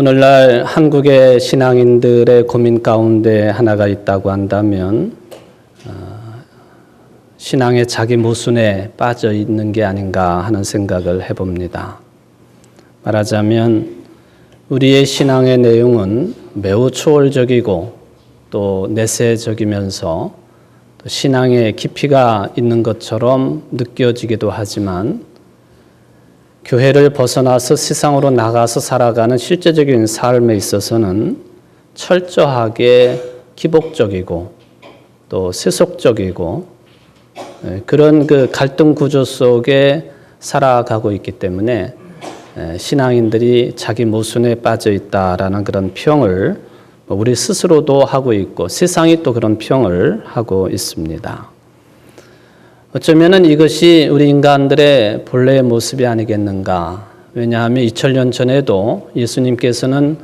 오늘날 한국의 신앙인들의 고민 가운데 하나가 있다고 한다면 신앙의 자기 모순에 빠져 있는 게 아닌가 하는 생각을 해봅니다. 말하자면 우리의 신앙의 내용은 매우 초월적이고 또 내세적이면서 또 신앙의 깊이가 있는 것처럼 느껴지기도 하지만 교회를 벗어나서 세상으로 나가서 살아가는 실제적인 삶에 있어서는 철저하게 기복적이고 또 세속적이고 그런 그 갈등 구조 속에 살아가고 있기 때문에 신앙인들이 자기 모순에 빠져 있다라는 그런 평을 우리 스스로도 하고 있고 세상이 또 그런 평을 하고 있습니다. 어쩌면은 이것이 우리 인간들의 본래의 모습이 아니겠는가. 왜냐하면 2000년 전에도 예수님께서는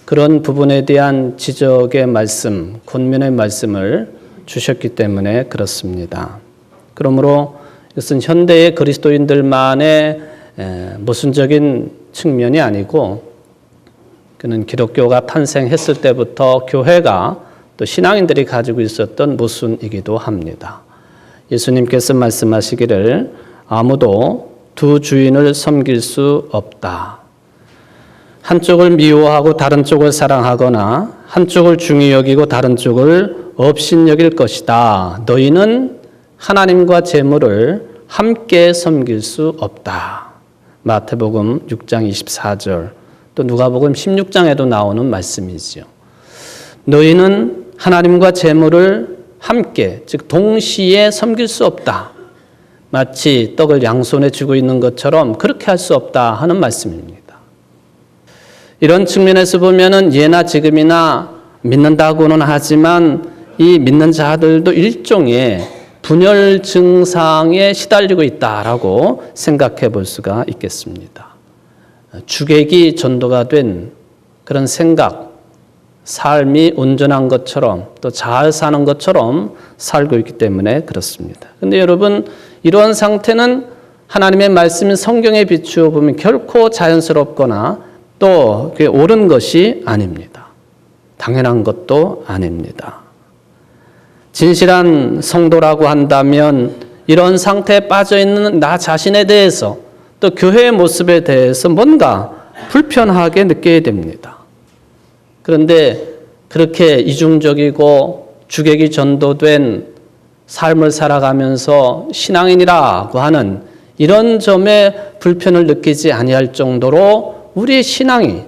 그런 부분에 대한 지적의 말씀, 권면의 말씀을 주셨기 때문에 그렇습니다. 그러므로 이것은 현대의 그리스도인들만의 모순적인 측면이 아니고 그는 기독교가 탄생했을 때부터 교회가 또 신앙인들이 가지고 있었던 모순이기도 합니다. 예수님께서 말씀하시기를 아무도 두 주인을 섬길 수 없다. 한쪽을 미워하고 다른 쪽을 사랑하거나 한쪽을 중히 여기고 다른 쪽을 업신여길 것이다. 너희는 하나님과 재물을 함께 섬길 수 없다. 마태복음 6장 24절 또 누가복음 16장에도 나오는 말씀이죠. 너희는 하나님과 재물을 함께, 즉 동시에 섬길 수 없다. 마치 떡을 양손에 쥐고 있는 것처럼 그렇게 할 수 없다 하는 말씀입니다. 이런 측면에서 보면은 예나 지금이나 믿는다고는 하지만 이 믿는 자들도 일종의 분열 증상에 시달리고 있다라고 생각해 볼 수가 있겠습니다. 주객이 전도가 된 그런 생각, 삶이 온전한 것처럼 또 잘 사는 것처럼 살고 있기 때문에 그렇습니다. 그런데 여러분 이러한 상태는 하나님의 말씀인 성경에 비추어 보면 결코 자연스럽거나 또 그게 옳은 것이 아닙니다. 당연한 것도 아닙니다. 진실한 성도라고 한다면 이런 상태에 빠져있는 나 자신에 대해서 또 교회의 모습에 대해서 뭔가 불편하게 느껴야 됩니다. 그런데 그렇게 이중적이고 주객이 전도된 삶을 살아가면서 신앙인이라고 하는 이런 점에 불편을 느끼지 아니할 정도로 우리의 신앙이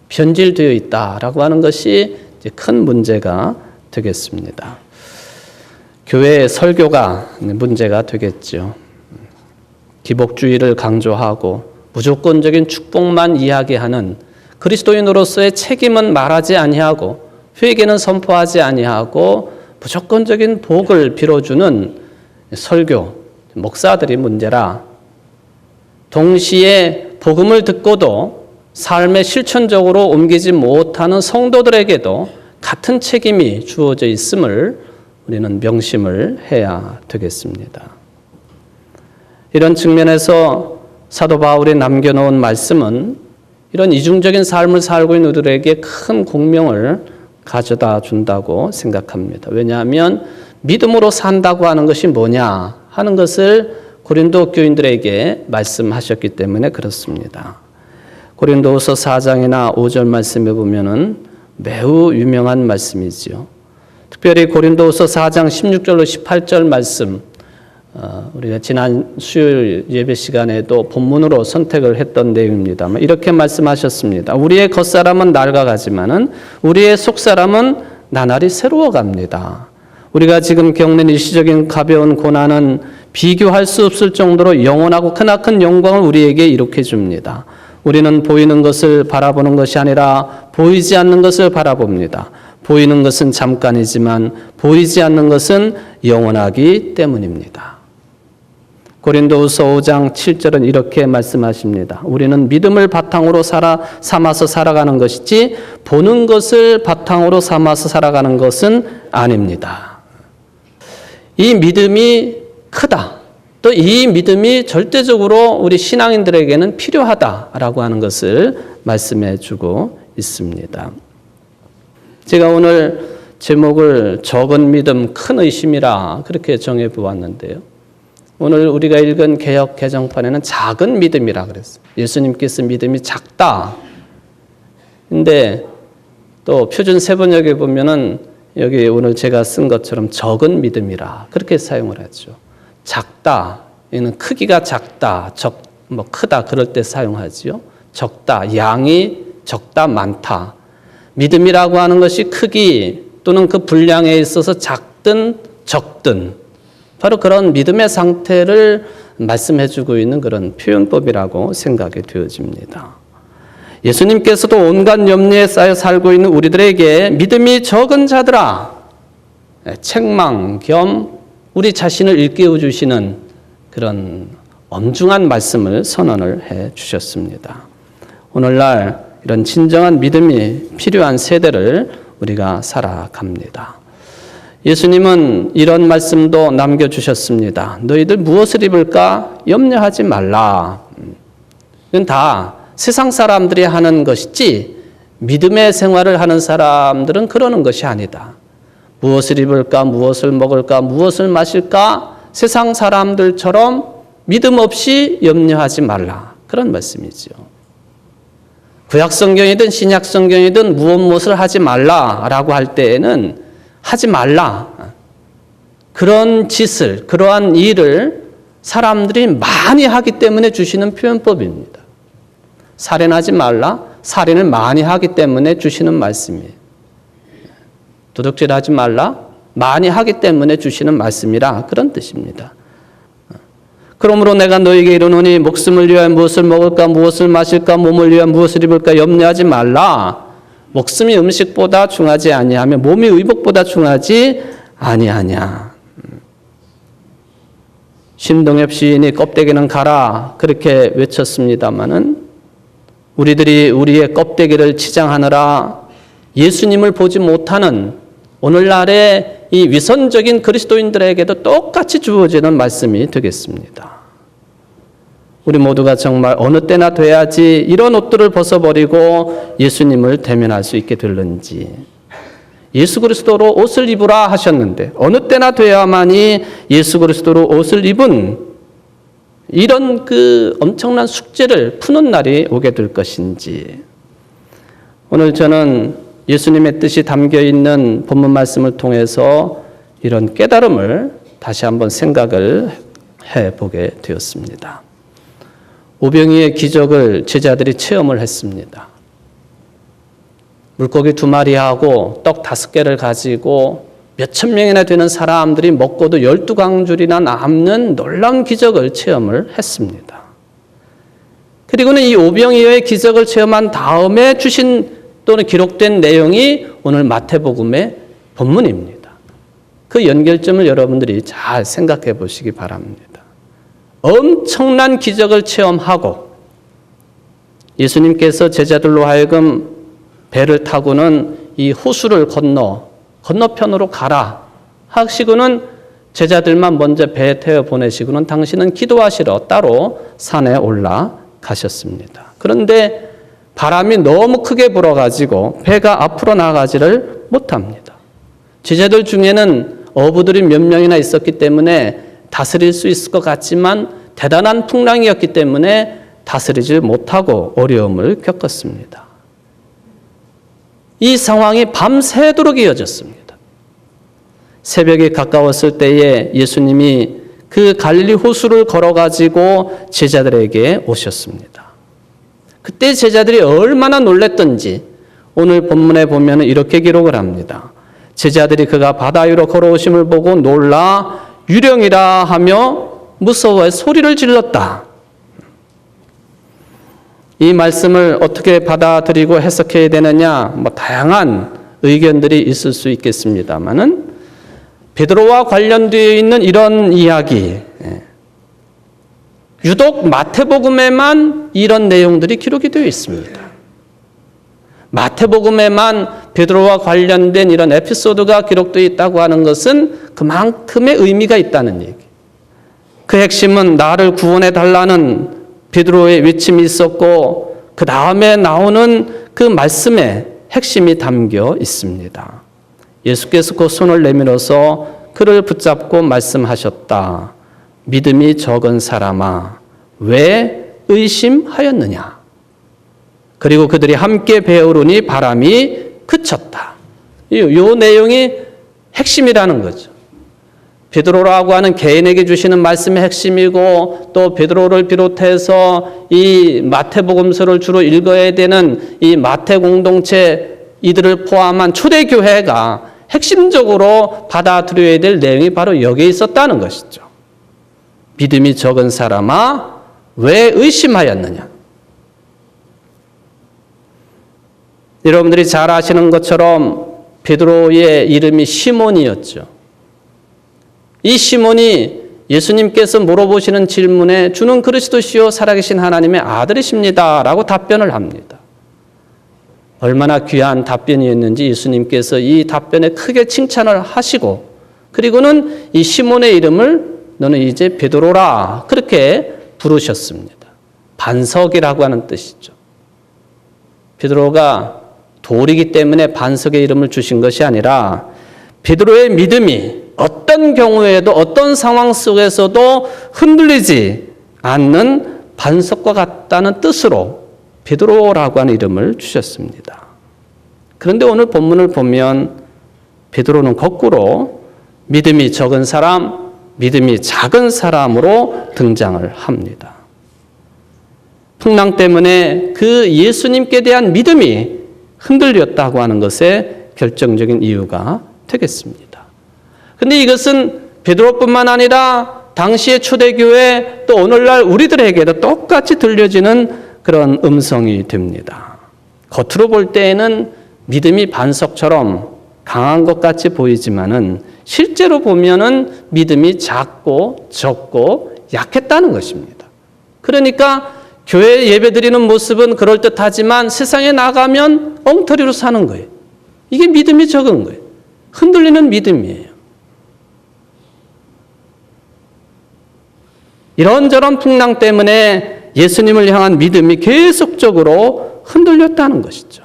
변질되어 있다라고 하는 것이 이제 큰 문제가 되겠습니다. 교회의 설교가 문제가 되겠죠. 기복주의를 강조하고 무조건적인 축복만 이야기하는 그리스도인으로서의 책임은 말하지 아니하고 회개는 선포하지 아니하고 무조건적인 복을 빌어주는 설교, 목사들이 문제라 동시에 복음을 듣고도 삶에 실천적으로 옮기지 못하는 성도들에게도 같은 책임이 주어져 있음을 우리는 명심을 해야 되겠습니다. 이런 측면에서 사도 바울이 남겨놓은 말씀은 이런 이중적인 삶을 살고 있는 우리들에게 큰 공명을 가져다 준다고 생각합니다. 왜냐하면 믿음으로 산다고 하는 것이 뭐냐 하는 것을 고린도 교인들에게 말씀하셨기 때문에 그렇습니다. 고린도후서 4장이나 5절 말씀에 보면은 매우 유명한 말씀이지요. 특별히 고린도후서 4장 16절로 18절 말씀 우리가 지난 수요일 예배 시간에도 본문으로 선택을 했던 내용입니다만 이렇게 말씀하셨습니다. 우리의 겉사람은 낡아가지만은 우리의 속사람은 나날이 새로워갑니다. 우리가 지금 겪는 일시적인 가벼운 고난은 비교할 수 없을 정도로 영원하고 크나큰 영광을 우리에게 이룩해 줍니다. 우리는 보이는 것을 바라보는 것이 아니라 보이지 않는 것을 바라봅니다. 보이는 것은 잠깐이지만 보이지 않는 것은 영원하기 때문입니다. 고린도후서 5장 7절은 이렇게 말씀하십니다. 우리는 믿음을 바탕으로 삼아서 살아가는 것이지 보는 것을 바탕으로 삼아서 살아가는 것은 아닙니다. 이 믿음이 크다. 또 이 믿음이 절대적으로 우리 신앙인들에게는 필요하다라고 하는 것을 말씀해 주고 있습니다. 제가 오늘 제목을 적은 믿음, 큰 의심이라 그렇게 정해 보았는데요. 오늘 우리가 읽은 개역 개정판에는 작은 믿음이라 그랬어요. 예수님께서 믿음이 작다. 근데 또 표준 세번역에 보면은 여기 오늘 제가 쓴 것처럼 적은 믿음이라 그렇게 사용을 하죠. 작다. 얘는 크기가 작다, 크다 그럴 때 사용하지요. 적다, 양이 적다, 많다. 믿음이라고 하는 것이 크기 또는 그 분량에 있어서 작든 적든 바로 그런 믿음의 상태를 말씀해주고 있는 그런 표현법이라고 생각이 되어집니다. 예수님께서도 온갖 염려에 쌓여 살고 있는 우리들에게 믿음이 적은 자들아, 책망 겸 우리 자신을 일깨워 주시는 그런 엄중한 말씀을 선언을 해 주셨습니다. 오늘날 이런 진정한 믿음이 필요한 세대를 우리가 살아갑니다. 예수님은 이런 말씀도 남겨주셨습니다. 너희들 무엇을 입을까 염려하지 말라. 이건 다 세상 사람들이 하는 것이지 믿음의 생활을 하는 사람들은 그러는 것이 아니다. 무엇을 입을까, 무엇을 먹을까, 무엇을 마실까 세상 사람들처럼 믿음 없이 염려하지 말라. 그런 말씀이죠. 구약성경이든 신약성경이든 무엇을 하지 말라라고 할 때에는 하지 말라. 그런 짓을, 그러한 일을 사람들이 많이 하기 때문에 주시는 표현법입니다. 살인하지 말라. 살인을 많이 하기 때문에 주시는 말씀이에요. 도둑질하지 말라. 많이 하기 때문에 주시는 말씀이라 그런 뜻입니다. 그러므로 내가 너에게 이르노니 목숨을 위하여 무엇을 먹을까, 무엇을 마실까, 몸을 위하여 무엇을 입을까 염려하지 말라. 목숨이 음식보다 중하지 아니하며 몸이 의복보다 중하지 아니하냐. 신동엽 시인이 껍데기는 가라 그렇게 외쳤습니다마는 우리들이 우리의 껍데기를 치장하느라 예수님을 보지 못하는 오늘날의 이 위선적인 그리스도인들에게도 똑같이 주어지는 말씀이 되겠습니다. 우리 모두가 정말 어느 때나 돼야지 이런 옷들을 벗어버리고 예수님을 대면할 수 있게 될는지. 예수 그리스도로 옷을 입으라 하셨는데 어느 때나 돼야만이 예수 그리스도로 옷을 입은 이런 그 엄청난 숙제를 푸는 날이 오게 될 것인지. 오늘 저는 예수님의 뜻이 담겨있는 본문 말씀을 통해서 이런 깨달음을 다시 한번 생각을 해보게 되었습니다. 오병이의 기적을 제자들이 체험을 했습니다. 물고기 2마리하고 떡 5개를 가지고 몇천 명이나 되는 사람들이 먹고도 12광줄이나 남는 놀라운 기적을 체험을 했습니다. 그리고는 이 오병이어의 기적을 체험한 다음에 주신 또는 기록된 내용이 오늘 마태복음의 본문입니다. 그 연결점을 여러분들이 잘 생각해 보시기 바랍니다. 엄청난 기적을 체험하고 예수님께서 제자들로 하여금 배를 타고는 이 호수를 건너편으로 가라 하시고는 제자들만 먼저 배에 태워 보내시고는 당신은 기도하시러 따로 산에 올라가셨습니다. 그런데 바람이 너무 크게 불어가지고 배가 앞으로 나가지를 못합니다. 제자들 중에는 어부들이 몇 명이나 있었기 때문에 다스릴 수 있을 것 같지만 대단한 풍랑이었기 때문에 다스리지 못하고 어려움을 겪었습니다. 이 상황이 밤새도록 이어졌습니다. 새벽이 가까웠을 때에 예수님이 그 갈릴리 호수를 걸어가지고 제자들에게 오셨습니다. 그때 제자들이 얼마나 놀랬던지 오늘 본문에 보면 이렇게 기록을 합니다. 제자들이 그가 바다 위로 걸어오심을 보고 놀라 유령이라 하며 무서워해 소리를 질렀다. 이 말씀을 어떻게 받아들이고 해석해야 되느냐, 다양한 의견들이 있을 수 있겠습니다만은 베드로와 관련되어 있는 이런 이야기, 유독 마태복음에만 이런 내용들이 기록이 되어 있습니다. 마태복음에만 베드로와 관련된 이런 에피소드가 기록되어 있다고 하는 것은 그만큼의 의미가 있다는 얘기. 그 핵심은 나를 구원해 달라는 베드로의 외침이 있었고 그 다음에 나오는 그 말씀에 핵심이 담겨 있습니다. 예수께서 그 손을 내밀어서 그를 붙잡고 말씀하셨다. 믿음이 적은 사람아, 왜 의심하였느냐? 그리고 그들이 함께 배우르니 바람이 그쳤다. 이 내용이 핵심이라는 거죠. 베드로라고 하는 개인에게 주시는 말씀의 핵심이고, 또 베드로를 비롯해서 이 마태복음서를 주로 읽어야 되는 이 마태 공동체 이들을 포함한 초대교회가 핵심적으로 받아들여야 될 내용이 바로 여기에 있었다는 것이죠. 믿음이 적은 사람아, 왜 의심하였느냐? 여러분들이 잘 아시는 것처럼 베드로의 이름이 시몬이었죠. 이 시몬이 예수님께서 물어보시는 질문에 주는 그리스도시요 살아계신 하나님의 아들이십니다 라고 답변을 합니다. 얼마나 귀한 답변이었는지 예수님께서 이 답변에 크게 칭찬을 하시고, 그리고는 이 시몬의 이름을 너는 이제 베드로라 그렇게 부르셨습니다. 반석이라고 하는 뜻이죠. 베드로가 돌이기 때문에 반석의 이름을 주신 것이 아니라 베드로의 믿음이 어떤 경우에도 어떤 상황 속에서도 흔들리지 않는 반석과 같다는 뜻으로 베드로라고 하는 이름을 주셨습니다. 그런데 오늘 본문을 보면 베드로는 거꾸로 믿음이 적은 사람, 믿음이 작은 사람으로 등장을 합니다. 풍랑 때문에 그 예수님께 대한 믿음이 흔들렸다고 하는 것에 결정적인 이유가 되겠습니다. 그런데 이것은 베드로뿐만 아니라 당시의 초대교회 또 오늘날 우리들에게도 똑같이 들려지는 그런 음성이 됩니다. 겉으로 볼 때에는 믿음이 반석처럼 강한 것 같이 보이지만은 실제로 보면은 믿음이 작고 적고 약했다는 것입니다. 그러니까 교회 예배드리는 모습은 그럴듯하지만 세상에 나가면 엉터리로 사는 거예요. 이게 믿음이 적은 거예요. 흔들리는 믿음이에요. 이런저런 풍랑 때문에 예수님을 향한 믿음이 계속적으로 흔들렸다는 것이죠.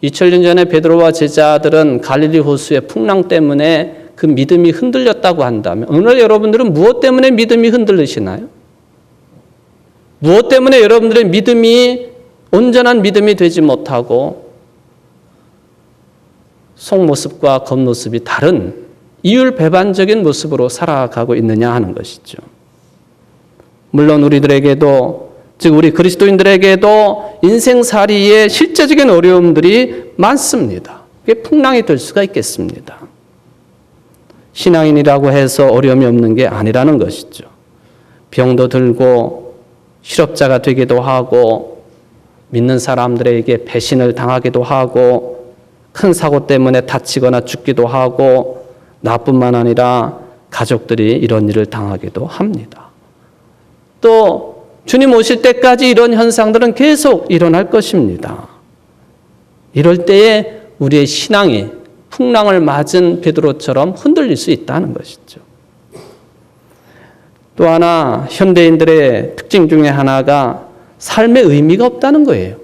2000년 전에 베드로와 제자들은 갈릴리 호수의 풍랑 때문에 그 믿음이 흔들렸다고 한다면 오늘 여러분들은 무엇 때문에 믿음이 흔들리시나요? 무엇 때문에 여러분들의 믿음이 온전한 믿음이 되지 못하고 속모습과 겉모습이 다른 이율배반적인 모습으로 살아가고 있느냐 하는 것이죠. 물론 우리들에게도, 즉 우리 그리스도인들에게도 인생살이에 실제적인 어려움들이 많습니다. 그게 풍랑이 될 수가 있겠습니다. 신앙인이라고 해서 어려움이 없는 게 아니라는 것이죠. 병도 들고 실업자가 되기도 하고 믿는 사람들에게 배신을 당하기도 하고 큰 사고 때문에 다치거나 죽기도 하고 나뿐만 아니라 가족들이 이런 일을 당하기도 합니다. 또 주님 오실 때까지 이런 현상들은 계속 일어날 것입니다. 이럴 때에 우리의 신앙이 풍랑을 맞은 베드로처럼 흔들릴 수 있다는 것이죠. 또 하나 현대인들의 특징 중에 하나가 삶의 의미가 없다는 거예요.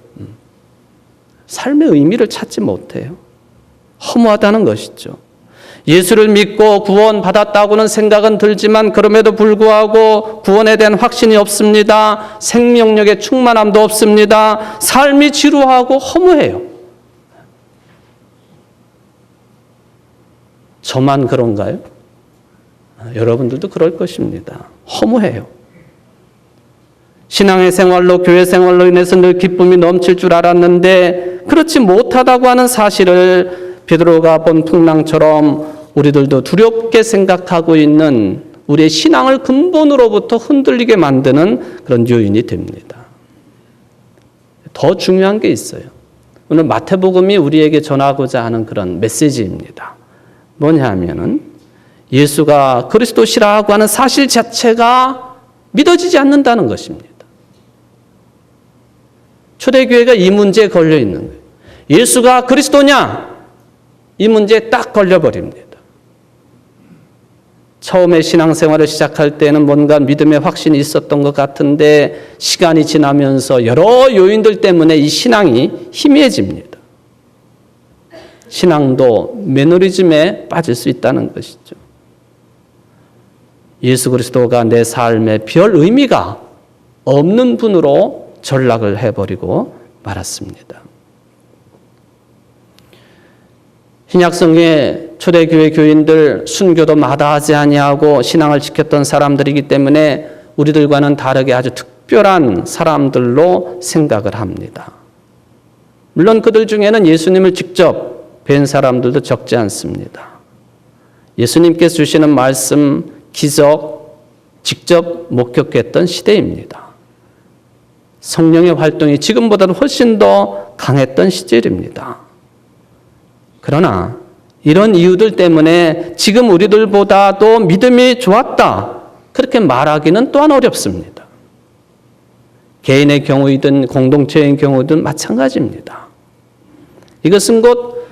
삶의 의미를 찾지 못해요. 허무하다는 것이죠. 예수를 믿고 구원받았다고는 생각은 들지만 그럼에도 불구하고 구원에 대한 확신이 없습니다. 생명력의 충만함도 없습니다. 삶이 지루하고 허무해요. 저만 그런가요? 여러분들도 그럴 것입니다. 허무해요. 신앙의 생활로, 교회 생활로 인해서 늘 기쁨이 넘칠 줄 알았는데 그렇지 못하다고 하는 사실을 베드로가 본 풍랑처럼 우리들도 두렵게 생각하고 있는 우리의 신앙을 근본으로부터 흔들리게 만드는 그런 요인이 됩니다. 더 중요한 게 있어요. 오늘 마태복음이 우리에게 전하고자 하는 그런 메시지입니다. 뭐냐 하면은 예수가 그리스도시라고 하는 사실 자체가 믿어지지 않는다는 것입니다. 초대교회가 이 문제에 걸려 있는 거예요. 예수가 그리스도냐? 이 문제에 딱 걸려버립니다. 처음에 신앙생활을 시작할 때는 뭔가 믿음의 확신이 있었던 것 같은데 시간이 지나면서 여러 요인들 때문에 이 신앙이 희미해집니다. 신앙도 매너리즘에 빠질 수 있다는 것이죠. 예수 그리스도가 내 삶에 별 의미가 없는 분으로 전락을 해버리고 말았습니다. 신약성의 초대교회 교인들 순교도 마다하지 아니하고 신앙을 지켰던 사람들이기 때문에 우리들과는 다르게 아주 특별한 사람들로 생각을 합니다. 물론 그들 중에는 예수님을 직접 뵌 사람들도 적지 않습니다. 예수님께서 주시는 말씀, 기적, 직접 목격했던 시대입니다. 성령의 활동이 지금보다도 훨씬 더 강했던 시절입니다. 그러나 이런 이유들 때문에 지금 우리들보다도 믿음이 좋았다, 그렇게 말하기는 또한 어렵습니다. 개인의 경우이든 공동체의 경우든 마찬가지입니다. 이것은 곧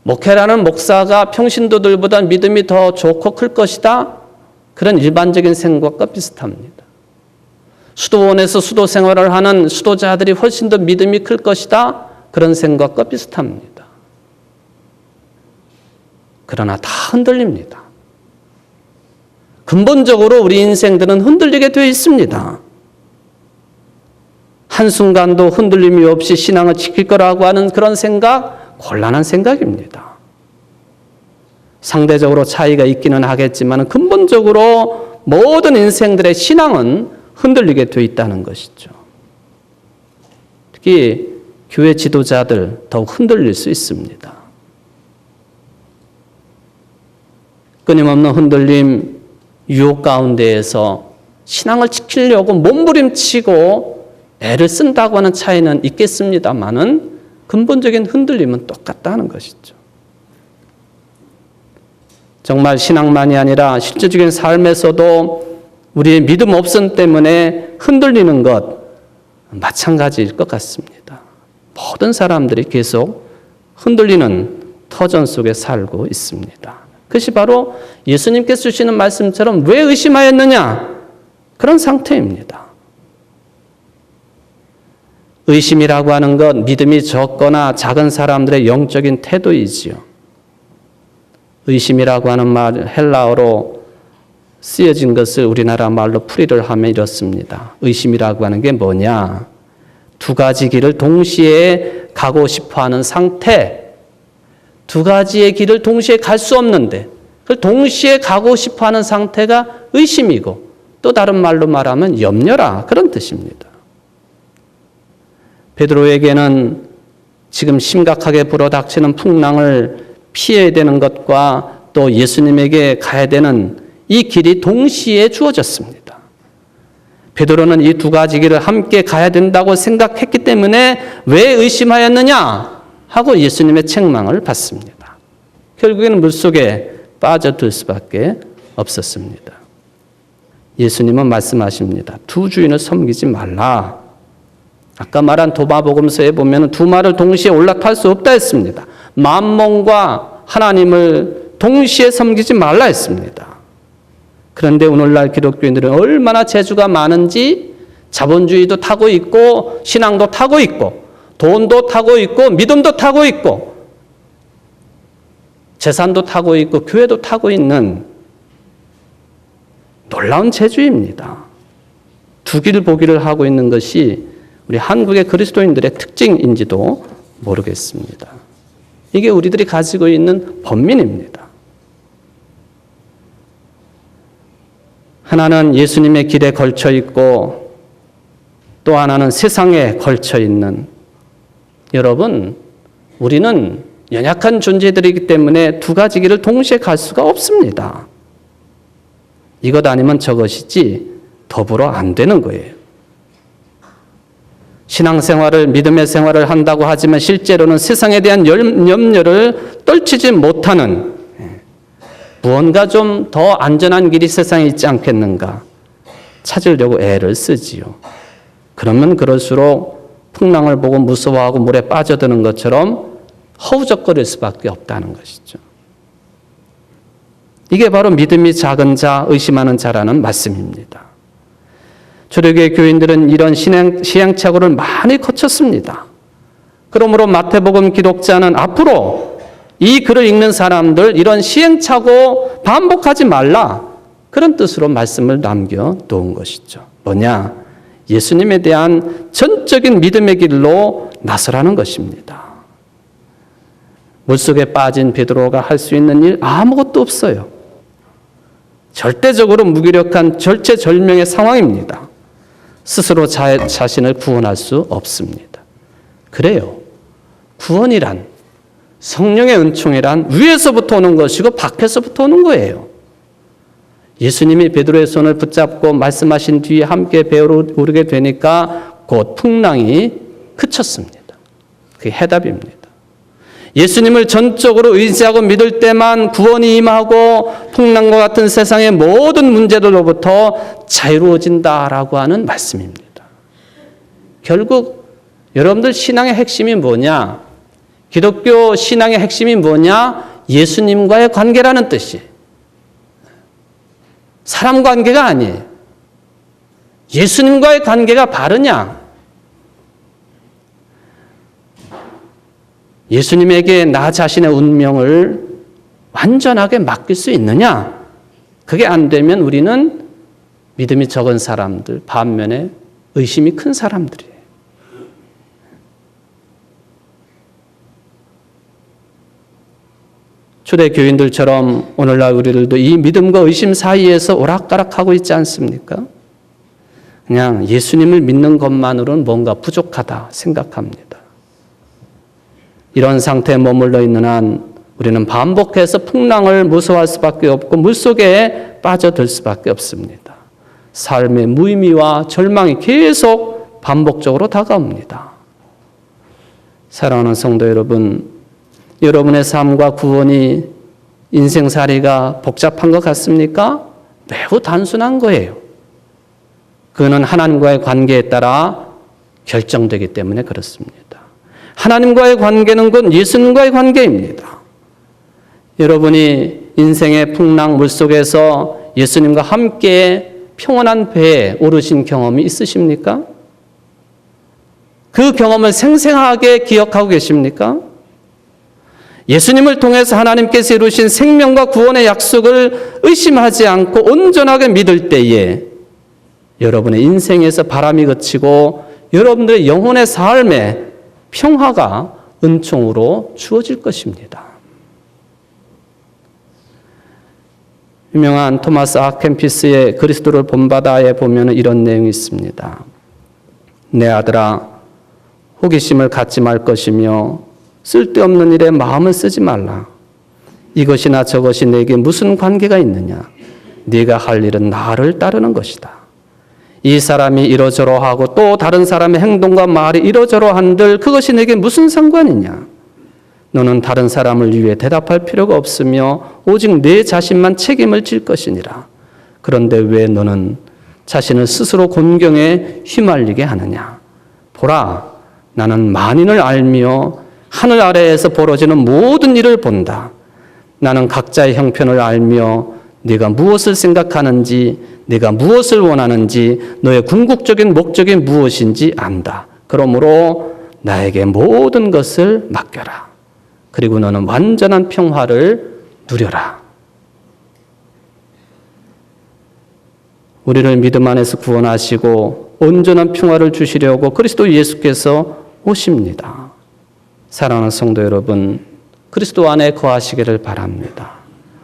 목회라는 목사가 평신도들보다 믿음이 더 좋고 클 것이다, 그런 일반적인 생각과 비슷합니다. 수도원에서 수도 생활을 하는 수도자들이 훨씬 더 믿음이 클 것이다, 그런 생각과 비슷합니다. 그러나 다 흔들립니다. 근본적으로 우리 인생들은 흔들리게 되어 있습니다. 한순간도 흔들림이 없이 신앙을 지킬 거라고 하는 그런 생각, 곤란한 생각입니다. 상대적으로 차이가 있기는 하겠지만 근본적으로 모든 인생들의 신앙은 흔들리게 되어 있다는 것이죠. 특히 교회 지도자들 더욱 흔들릴 수 있습니다. 끊임없는 흔들림, 유혹 가운데에서 신앙을 지키려고 몸부림치고 애를 쓴다고 하는 차이는 있겠습니다만은 근본적인 흔들림은 똑같다는 것이죠. 정말 신앙만이 아니라 실제적인 삶에서도 우리의 믿음 없음 때문에 흔들리는 것 마찬가지일 것 같습니다. 모든 사람들이 계속 흔들리는 터전 속에 살고 있습니다. 그것이 바로 예수님께서 주시는 말씀처럼 왜 의심하였느냐, 그런 상태입니다. 의심이라고 하는 것, 믿음이 적거나 작은 사람들의 영적인 태도이지요. 의심이라고 하는 말, 헬라어로 쓰여진 것을 우리나라 말로 풀이를 하면 이렇습니다. 의심이라고 하는 게 뭐냐? 두 가지 길을 동시에 가고 싶어하는 상태, 두 가지의 길을 동시에 갈 수 없는데 그걸 동시에 가고 싶어하는 상태가 의심이고, 또 다른 말로 말하면 염려라, 그런 뜻입니다. 베드로에게는 지금 심각하게 불어닥치는 풍랑을 피해야 되는 것과 또 예수님에게 가야 되는 이 길이 동시에 주어졌습니다. 베드로는 이 두 가지 길을 함께 가야 된다고 생각했기 때문에 왜 의심하였느냐 하고 예수님의 책망을 받습니다. 결국에는 물속에 빠져들 수밖에 없었습니다. 예수님은 말씀하십니다. 두 주인을 섬기지 말라. 아까 말한 도마복음서에 보면 두 말을 동시에 올라탈 수 없다 했습니다. 만몬과 하나님을 동시에 섬기지 말라 했습니다. 그런데 오늘날 기독교인들은 얼마나 재주가 많은지 자본주의도 타고 있고 신앙도 타고 있고 돈도 타고 있고 믿음도 타고 있고 재산도 타고 있고 교회도 타고 있는 놀라운 재주입니다. 두 길 보기를 하고 있는 것이 우리 한국의 그리스도인들의 특징인지도 모르겠습니다. 이게 우리들이 가지고 있는 번민입니다. 하나는 예수님의 길에 걸쳐 있고 또 하나는 세상에 걸쳐 있는, 여러분, 우리는 연약한 존재들이기 때문에 두 가지 길을 동시에 갈 수가 없습니다. 이것 아니면 저것이지 더불어 안 되는 거예요. 신앙생활을, 믿음의 생활을 한다고 하지만 실제로는 세상에 대한 염려를 떨치지 못하는, 무언가 좀 더 안전한 길이 세상에 있지 않겠는가 찾으려고 애를 쓰지요. 그러면 그럴수록 풍랑을 보고 무서워하고 물에 빠져드는 것처럼 허우적거릴 수밖에 없다는 것이죠. 이게 바로 믿음이 작은 자, 의심하는 자라는 말씀입니다. 초대교회 교인들은 이런 시행착오를 많이 거쳤습니다. 그러므로 마태복음 기독자는 앞으로 이 글을 읽는 사람들 이런 시행착오 반복하지 말라, 그런 뜻으로 말씀을 남겨놓은 것이죠. 뭐냐? 예수님에 대한 전적인 믿음의 길로 나서라는 것입니다. 물속에 빠진 베드로가 할 수 있는 일 아무것도 없어요. 절대적으로 무기력한 절체절명의 상황입니다. 스스로 자신을 구원할 수 없습니다. 그래요. 구원이란, 성령의 은총이란 위에서부터 오는 것이고 밖에서부터 오는 거예요. 예수님이 베드로의 손을 붙잡고 말씀하신 뒤에 함께 배로 오르게 되니까 곧 풍랑이 그쳤습니다. 그게 해답입니다. 예수님을 전적으로 의지하고 믿을 때만 구원이 임하고 풍랑과 같은 세상의 모든 문제들로부터 자유로워진다라고 하는 말씀입니다. 결국 여러분들 신앙의 핵심이 뭐냐? 기독교 신앙의 핵심이 뭐냐? 예수님과의 관계라는 뜻이. 사람 관계가 아니에요. 예수님과의 관계가 바르냐? 예수님에게 나 자신의 운명을 완전하게 맡길 수 있느냐? 그게 안 되면 우리는 믿음이 적은 사람들, 반면에 의심이 큰 사람들이에요. 초대 교인들처럼 오늘날 우리들도 이 믿음과 의심 사이에서 오락가락하고 있지 않습니까? 그냥 예수님을 믿는 것만으로는 뭔가 부족하다 생각합니다. 이런 상태에 머물러 있는 한 우리는 반복해서 풍랑을 무서워할 수밖에 없고 물속에 빠져들 수밖에 없습니다. 삶의 무의미와 절망이 계속 반복적으로 다가옵니다. 사랑하는 성도 여러분, 여러분의 삶과 구원이 인생살이가 복잡한 것 같습니까? 매우 단순한 거예요. 그는 하나님과의 관계에 따라 결정되기 때문에 그렇습니다. 하나님과의 관계는 곧 예수님과의 관계입니다. 여러분이 인생의 풍랑 물속에서 예수님과 함께 평온한 배에 오르신 경험이 있으십니까? 그 경험을 생생하게 기억하고 계십니까? 예수님을 통해서 하나님께서 이루신 생명과 구원의 약속을 의심하지 않고 온전하게 믿을 때에 여러분의 인생에서 바람이 그치고 여러분들의 영혼의 삶에 평화가 은총으로 주어질 것입니다. 유명한 토마스 아켄피스의 그리스도를 본받아에 보면 이런 내용이 있습니다. 내 아들아, 호기심을 갖지 말 것이며 쓸데없는 일에 마음을 쓰지 말라. 이것이나 저것이 내게 무슨 관계가 있느냐? 네가 할 일은 나를 따르는 것이다. 이 사람이 이러저러하고 또 다른 사람의 행동과 말이 이러저러한들 그것이 내게 무슨 상관이냐? 너는 다른 사람을 위해 대답할 필요가 없으며 오직 내 자신만 책임을 질 것이니라. 그런데 왜 너는 자신을 스스로 곤경에 휘말리게 하느냐? 보라, 나는 만인을 알며 하늘 아래에서 벌어지는 모든 일을 본다. 나는 각자의 형편을 알며 네가 무엇을 생각하는지, 네가 무엇을 원하는지, 너의 궁극적인 목적이 무엇인지 안다. 그러므로 나에게 모든 것을 맡겨라. 그리고 너는 완전한 평화를 누려라. 우리를 믿음 안에서 구원하시고 온전한 평화를 주시려고 그리스도 예수께서 오십니다. 사랑하는 성도 여러분, 그리스도 안에 거하시기를 바랍니다.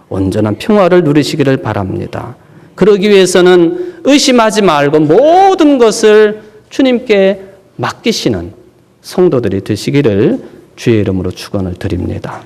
온전한 평화를 누리시기를 바랍니다. 그러기 위해서는 의심하지 말고 모든 것을 주님께 맡기시는 성도들이 되시기를 주의 이름으로 축원을 드립니다.